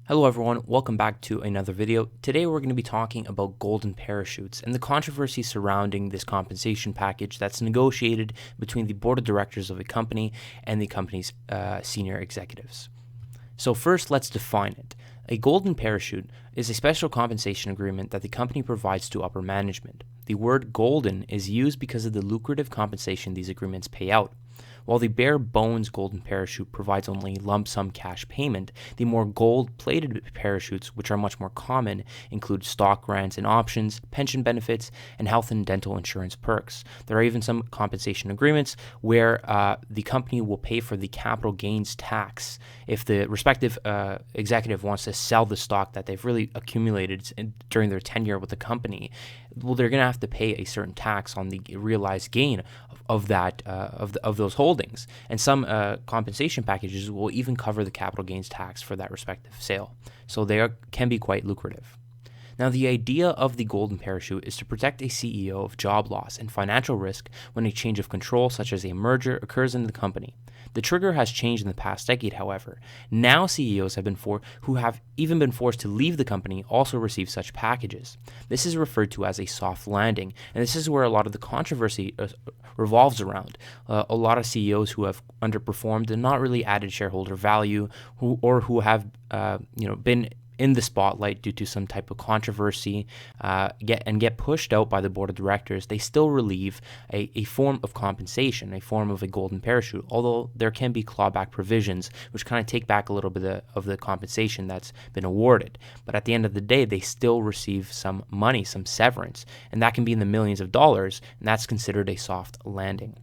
Hello everyone, welcome back to another video. Today we're going to be talking about golden parachutes and the controversy surrounding this compensation package that's negotiated between the board of directors of a company and the company's senior executives. So first, let's define it. A golden parachute is a special compensation agreement that the company provides to upper management. The word golden is used because of the lucrative compensation these agreements pay out. While the bare bones golden parachute provides only lump sum cash payment, the more gold-plated parachutes, which are much more common, include stock grants and options, pension benefits, and health and dental insurance perks. There are even some compensation agreements where the company will pay for the capital gains tax if the respective executive wants to sell the stock that they've really accumulated during their tenure with the company. Well, they're going to have to pay a certain tax on the realized gain of those holdings, and some compensation packages will even cover the capital gains tax for that respective sale. So they can be quite lucrative. Now, the idea of the golden parachute is to protect a CEO of job loss and financial risk when a change of control, such as a merger, occurs in the company. The trigger has changed in the past decade, however. Now CEOs who have even been forced to leave the company also receive such packages. This is referred to as a soft landing, and this is where a lot of the controversy revolves around. A lot of CEOs who have underperformed and not really added shareholder value, who have been in the spotlight due to some type of controversy, get pushed out by the board of directors, they still receive a form of compensation, a form of a golden parachute, although there can be clawback provisions which kind of take back a little bit of the compensation that's been awarded. But at the end of the day, they still receive some money, some severance, and that can be in the millions of dollars, and that's considered a soft landing.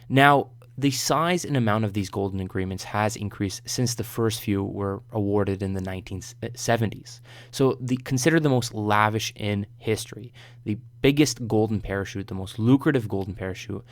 Now, the size and amount of these golden agreements has increased since the first few were awarded in the 1970s. So considered the most lavish in history. The biggest golden parachute, the most lucrative golden parachute,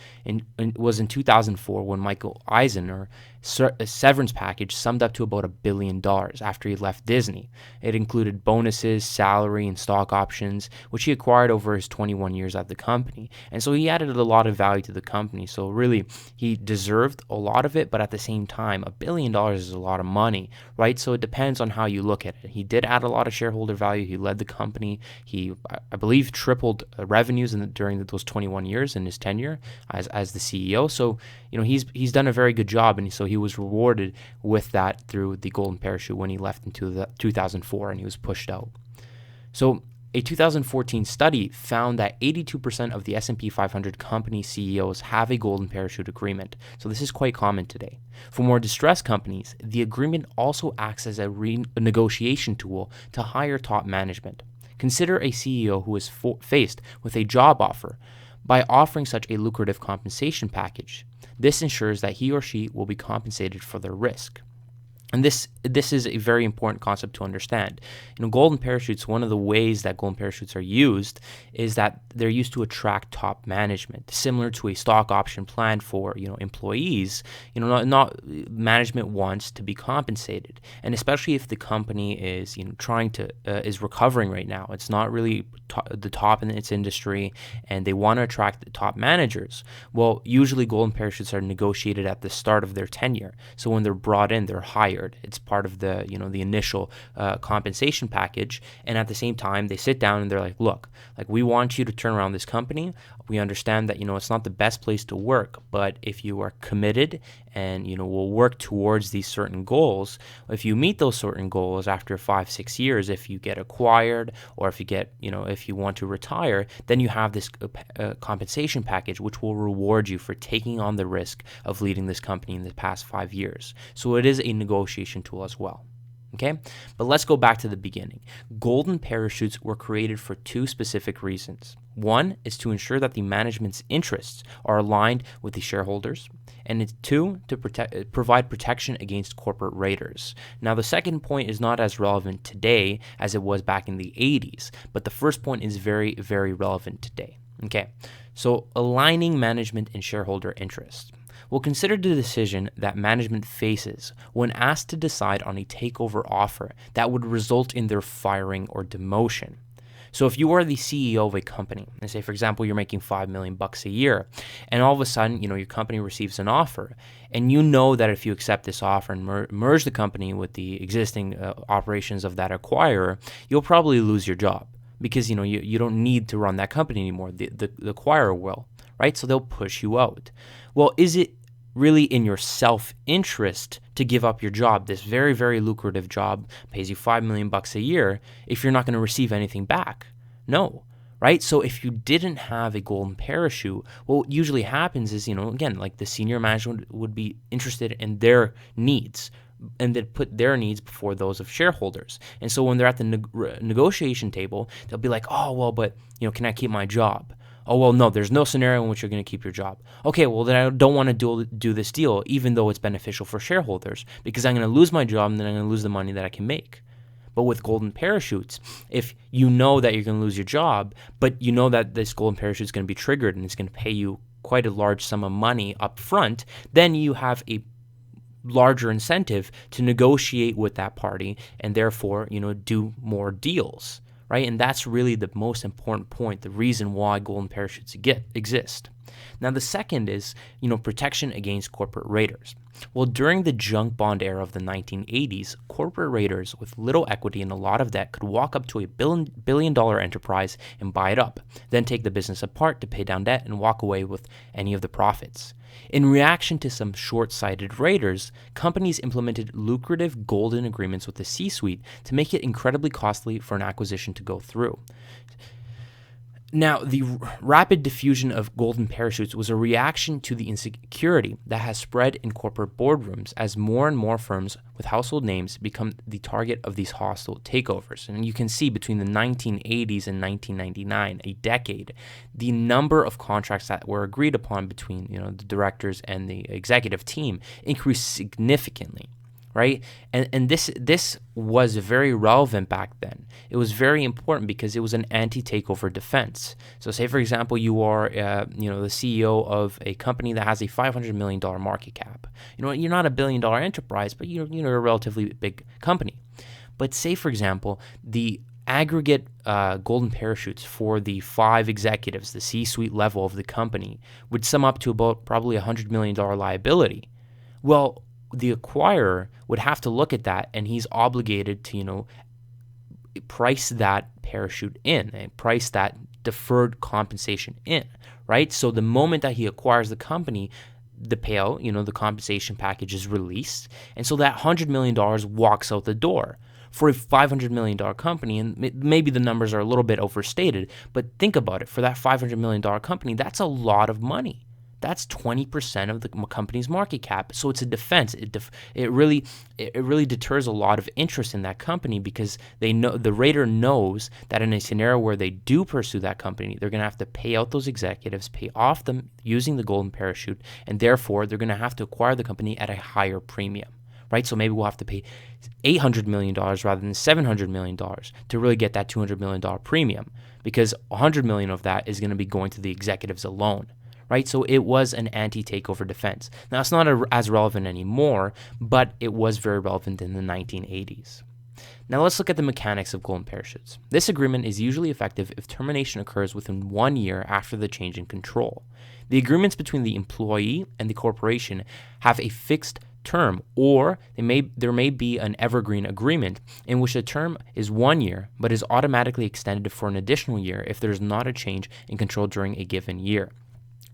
was in 2004 when Michael Eisner's severance package summed up to about $1 billion after he left Disney. It included bonuses, salary, and stock options, which he acquired over his 21 years at the company. And so he added a lot of value to the company. So really, he deserved a lot of it, but at the same time, $1 billion is a lot of money, right? So it depends on how you look at it. He did add a lot of shareholder value. He led the company. He, I believe, tripled revenues during those 21 years in his tenure as the CEO. So, he's done a very good job, and so he was rewarded with that through the golden parachute when he left in 2004 and he was pushed out. So a 2014 study found that 82% of the S&P 500 company CEOs have a golden parachute agreement. So this is quite common today. For more distressed companies, the agreement also acts as a renegotiation tool to hire top management. Consider a CEO who is faced with a job offer. By offering such a lucrative compensation package, this ensures that he or she will be compensated for their risk. And this is a very important concept to understand. Golden parachutes, one of the ways that golden parachutes are used is that they're used to attract top management, similar to a stock option plan for, employees. Not management wants to be compensated, and especially if the company is, is recovering right now. It's not really the top in its industry, and they want to attract the top managers. Well, usually golden parachutes are negotiated at the start of their tenure. So when they're brought in, they're hired. It's part of the initial compensation package, and at the same time they sit down and they're like, look, we want you to turn around this company. We understand that it's not the best place to work, but if you are committed and we'll work towards these certain goals, if you meet those certain goals after 5-6 years, if you get acquired or if you want to retire, then you have this compensation package which will reward you for taking on the risk of leading this company in the past 5 years. So it is a negotiation tool as well. Okay, but let's go back to the beginning. Golden parachutes were created for two specific reasons. One is to ensure that the management's interests are aligned with the shareholders, and two, to provide protection against corporate raiders. Now, the second point is not as relevant today as it was back in the 80s, but the first point is very, very relevant today. Okay, so aligning management and shareholder interests. We'll consider the decision that management faces when asked to decide on a takeover offer that would result in their firing or demotion. So if you are the CEO of a company, and say, for example, you're making $5 million a year, and all of a sudden, your company receives an offer, and you know that if you accept this offer and merge the company with the existing operations of that acquirer, you'll probably lose your job because, you don't need to run that company anymore. The acquirer will, right? So they'll push you out. Well, is it really in your self-interest to give up your job, this very, very lucrative job, pays you $5 million a year, if you're not going to receive anything back? No, right? So if you didn't have a golden parachute, what usually happens is, again, like the senior management would be interested in their needs, and they'd put their needs before those of shareholders. And so when they're at the negotiation table, they'll be like, oh, well, but, can I keep my job? Oh, well, no, there's no scenario in which you're going to keep your job. Okay, well, then I don't want to do this deal, even though it's beneficial for shareholders, because I'm going to lose my job and then I'm going to lose the money that I can make. But with golden parachutes, if you know that you're going to lose your job, but you know that this golden parachute is going to be triggered and it's going to pay you quite a large sum of money up front, then you have a larger incentive to negotiate with that party and therefore, do more deals, right? And that's really the most important point, the reason why golden parachutes exist. Now, the second is, protection against corporate raiders. Well, during the junk bond era of the 1980s, corporate raiders with little equity and a lot of debt could walk up to a billion-dollar enterprise and buy it up, then take the business apart to pay down debt and walk away with any of the profits. In reaction to some short-sighted raiders, companies implemented lucrative golden agreements with the C-suite to make it incredibly costly for an acquisition to go through. Now, the rapid diffusion of golden parachutes was a reaction to the insecurity that has spread in corporate boardrooms as more and more firms with household names become the target of these hostile takeovers. And you can see between the 1980s and 1999, a decade, the number of contracts that were agreed upon between the directors and the executive team increased significantly. Right? And this was very relevant back then. It was very important because it was an anti-takeover defense. So say, for example, you are the CEO of a company that has a $500 million market cap. You're not a billion-dollar enterprise, but you're a relatively big company. But say, for example, the aggregate golden parachutes for the 5 executives, the C-suite level of the company, would sum up to about probably a $100 million liability. Well, the acquirer would have to look at that, and he's obligated to, price that parachute in and price that deferred compensation in, right? So the moment that he acquires the company, the payout, the compensation package is released, and so that $100 million walks out the door. For a $500 million company, and maybe the numbers are a little bit overstated, but think about it. For that $500 million company, that's a lot of money. That's 20% of the company's market cap. So it's a defense. It really deters a lot of interest in that company because they know the raider knows that in a scenario where they do pursue that company, they're going to have to pay out those executives, pay off them using the golden parachute, and therefore they're going to have to acquire the company at a higher premium. Right? So maybe we'll have to pay $800 million rather than $700 million to really get that $200 million premium, because $100 million of that is going to be going to the executives alone. Right? So it was an anti-takeover defense. Now, it's not as relevant anymore, but it was very relevant in the 1980s. Now, let's look at the mechanics of golden parachutes. This agreement is usually effective if termination occurs within 1 year after the change in control. The agreements between the employee and the corporation have a fixed term, or there may be an evergreen agreement in which the term is 1 year but is automatically extended for an additional year if there is not a change in control during a given year.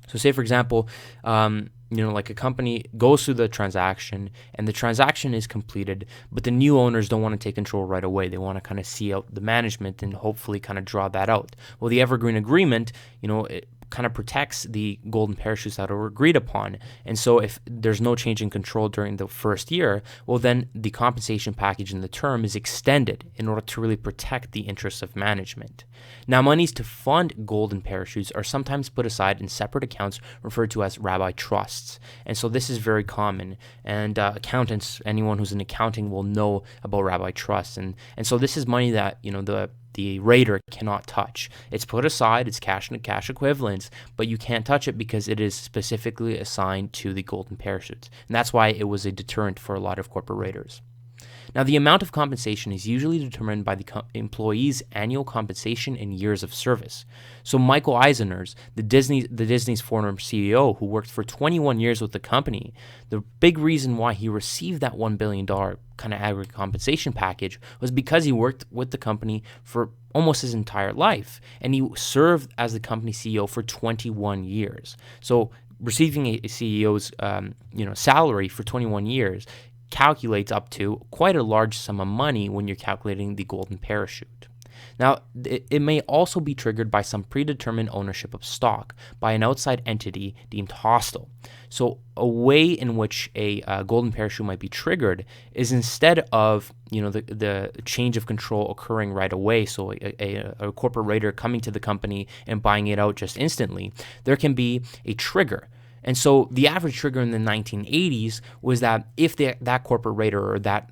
So say, for example, like a company goes through the transaction and the transaction is completed, but the new owners don't want to take control right away. They want to kind of see out the management and hopefully kind of draw that out. Well, the evergreen agreement, it kind of protects the golden parachutes that are agreed upon. And so if there's no change in control during the first year, well, then the compensation package in the term is extended in order to really protect the interests of management. Now, monies to fund golden parachutes are sometimes put aside in separate accounts referred to as rabbi trusts. And so this is very common. And accountants, anyone who's in accounting will know about rabbi trusts. And so this is money that, the raider cannot touch. It's put aside, it's cash and cash equivalents, but you can't touch it because it is specifically assigned to the golden parachutes. And that's why it was a deterrent for a lot of corporate raiders. Now, the amount of compensation is usually determined by the employee's annual compensation and years of service. So Michael Eisner's, the Disney's former CEO, who worked for 21 years with the company, the big reason why he received that $1 billion kind of aggregate compensation package was because he worked with the company for almost his entire life, and he served as the company CEO for 21 years. So receiving a CEO's salary for 21 years calculates up to quite a large sum of money when you're calculating the golden parachute. Now, it may also be triggered by some predetermined ownership of stock by an outside entity deemed hostile. So a way in which a golden parachute might be triggered is instead of the change of control occurring right away, so a corporate raider coming to the company and buying it out just instantly, there can be a trigger. And so the average trigger in the 1980s was that if that corporate raider or that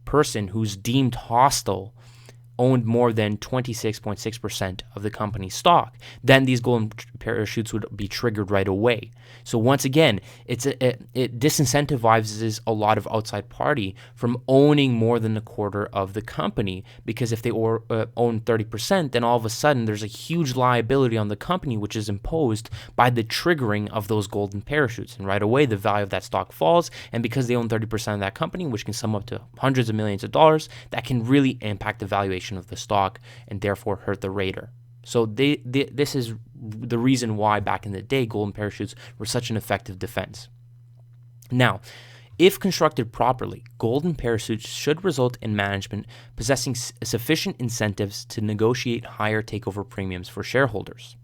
person who's deemed hostile owned more than 26.6% of the company's stock, then these golden parachutes would be triggered right away. So once again, it disincentivizes a lot of outside party from owning more than a quarter of the company, because if they own 30%, then all of a sudden there's a huge liability on the company, which is imposed by the triggering of those golden parachutes. And right away, the value of that stock falls. And because they own 30% of that company, which can sum up to hundreds of millions of dollars, that can really impact the valuation of the stock and therefore hurt the raider. So this is the reason why back in the day golden parachutes were such an effective defense. Now, if constructed properly, golden parachutes should result in management possessing sufficient incentives to negotiate higher takeover premiums for shareholders.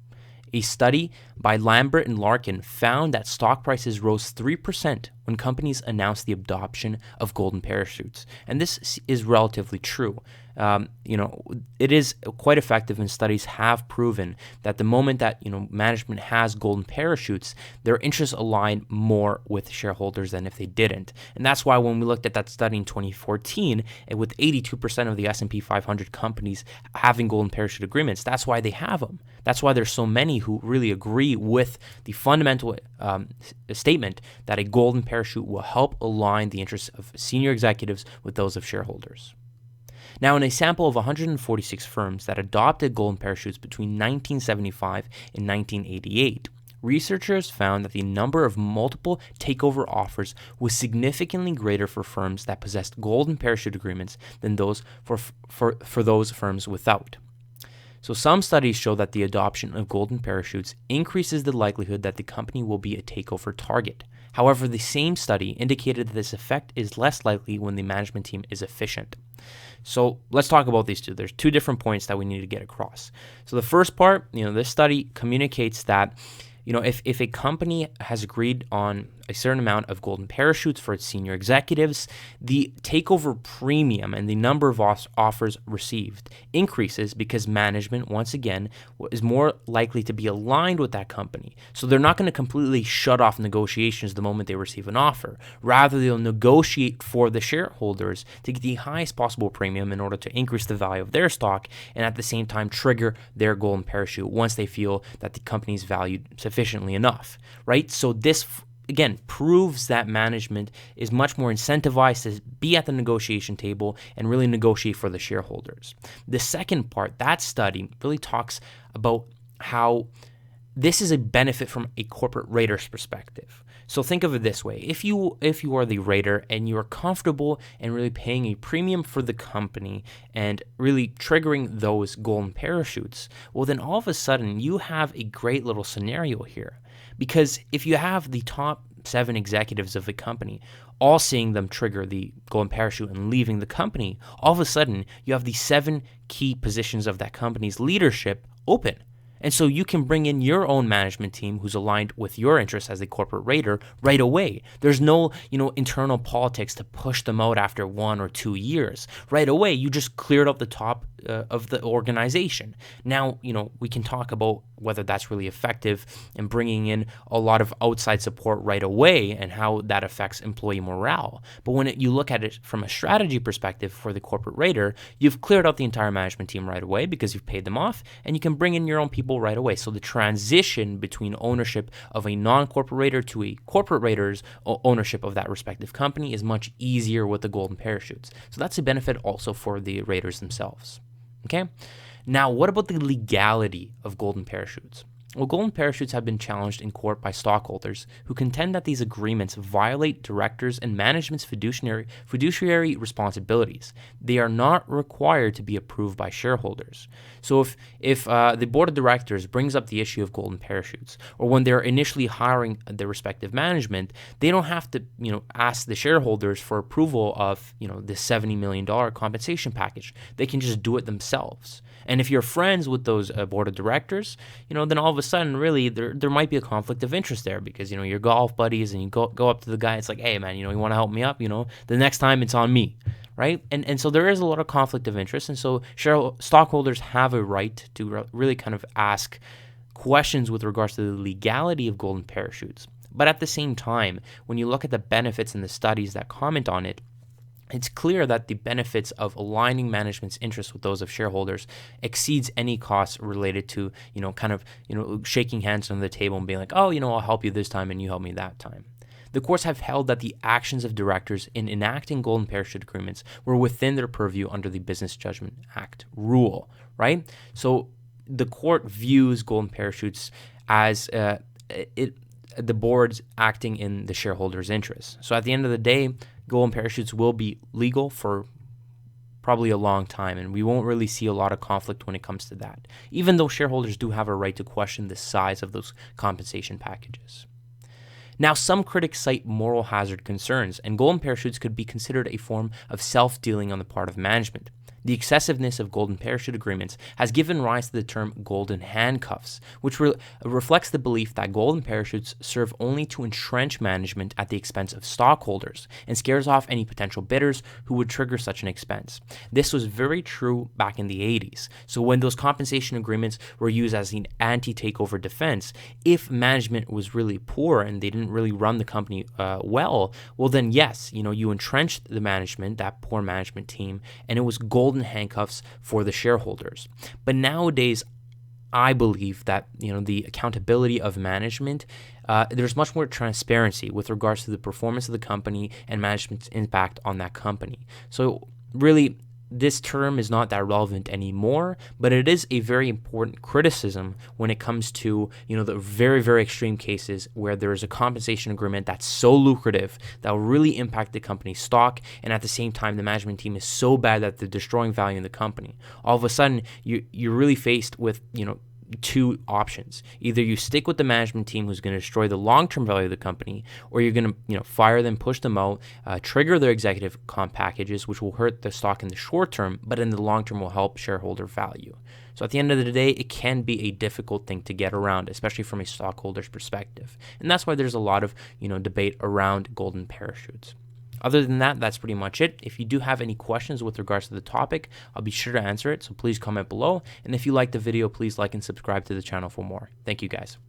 A study by Lambert and Larkin found that stock prices rose 3% when companies announced the adoption of golden parachutes. And this is relatively true. It is quite effective, and studies have proven that the moment that management has golden parachutes, their interests align more with shareholders than if they didn't. And that's why when we looked at that study in 2014, and with 82% of the S&P 500 companies having golden parachute agreements, that's why they have them. That's why there's so many who really agree with the fundamental statement that a golden parachute will help align the interests of senior executives with those of shareholders. Now, in a sample of 146 firms that adopted golden parachutes between 1975 and 1988, researchers found that the number of multiple takeover offers was significantly greater for firms that possessed golden parachute agreements than those for those firms without. So some studies show that the adoption of golden parachutes increases the likelihood that the company will be a takeover target. However, the same study indicated that this effect is less likely when the management team is efficient. So let's talk about these two. There's two different points that we need to get across. So the first part, this study communicates that, if a company has agreed on a certain amount of golden parachutes for its senior executives, the takeover premium and the number of offers received increases because management, once again, is more likely to be aligned with that company. So they're not going to completely shut off negotiations the moment they receive an offer. Rather, they'll negotiate for the shareholders to get the highest possible premium in order to increase the value of their stock, and at the same time trigger their golden parachute once they feel that the company is valued sufficiently enough, right? So this again proves that management is much more incentivized to be at the negotiation table and really negotiate for the shareholders. The second part, that study really talks about how this is a benefit from a corporate raider's perspective. So think of it this way. If you are the raider and you are comfortable and really paying a premium for the company and really triggering those golden parachutes, well, then all of a sudden you have a great little scenario here. Because if you have the top 7 executives of a company all seeing them trigger the golden parachute and leaving the company, all of a sudden you have the 7 key positions of that company's leadership open. And so you can bring in your own management team who's aligned with your interests as a corporate raider right away. There's no, internal politics to push them out after 1 or 2 years. Right away, you just cleared up the top of the organization. Now, we can talk about whether that's really effective in bringing in a lot of outside support right away and how that affects employee morale. But when you look at it from a strategy perspective for the corporate raider, you've cleared out the entire management team right away because you've paid them off, and you can bring in your own people table right away. So the transition between ownership of a non-corporator to a corporate rater's ownership of that respective company is much easier with the golden parachutes. So that's a benefit also for the raters themselves. Okay. Now, what about the legality of golden parachutes? Well, golden parachutes have been challenged in court by stockholders who contend that these agreements violate directors' and management's fiduciary responsibilities. They are not required to be approved by shareholders. So if the board of directors brings up the issue of golden parachutes, or when they're initially hiring the respective management, they don't have to ask the shareholders for approval of the $70 million compensation package. They can just do it themselves. And if you're friends with those board of directors, then all of a sudden, really, there might be a conflict of interest there because, you're golf buddies and you go up to the guy. It's like, hey, man, you want to help me up? The next time it's on me, right? And so there is a lot of conflict of interest. And so stockholders have a right to really kind of ask questions with regards to the legality of golden parachutes. But at the same time, when you look at the benefits and the studies that comment on it, it's clear that the benefits of aligning management's interests with those of shareholders exceeds any costs related to, shaking hands on the table and being like, oh, I'll help you this time and you help me that time. The courts have held that the actions of directors in enacting golden parachute agreements were within their purview under the Business Judgment Act rule, right? So the court views golden parachutes as the board's acting in the shareholders' interests. So at the end of the day, golden parachutes will be legal for probably a long time, and we won't really see a lot of conflict when it comes to that, even though shareholders do have a right to question the size of those compensation packages. Now, some critics cite moral hazard concerns, and golden parachutes could be considered a form of self-dealing on the part of management. The excessiveness of golden parachute agreements has given rise to the term golden handcuffs, which reflects the belief that golden parachutes serve only to entrench management at the expense of stockholders and scares off any potential bidders who would trigger such an expense. This was very true back in the 80s. So when those compensation agreements were used as an anti-takeover defense, if management was really poor and they didn't really run the company well, then yes, you entrenched the management, that poor management team, and it was golden handcuffs for the shareholders. But nowadays, I believe that the accountability of management, there's much more transparency with regards to the performance of the company and management's impact on that company. So really, this term is not that relevant anymore, but it is a very important criticism when it comes to, the very, very extreme cases where there is a compensation agreement that's so lucrative that will really impact the company's stock, and at the same time, the management team is so bad that they're destroying value in the company. All of a sudden, you're really faced with, two options. Either you stick with the management team who's going to destroy the long-term value of the company, or you're going to fire them, push them out, trigger their executive comp packages, which will hurt the stock in the short term, but in the long term will help shareholder value. So at the end of the day, it can be a difficult thing to get around, especially from a stockholder's perspective. And that's why there's a lot of debate around golden parachutes. Other than that, that's pretty much it. If you do have any questions with regards to the topic, I'll be sure to answer it, so please comment below. And if you like the video, please like and subscribe to the channel for more. Thank you, guys.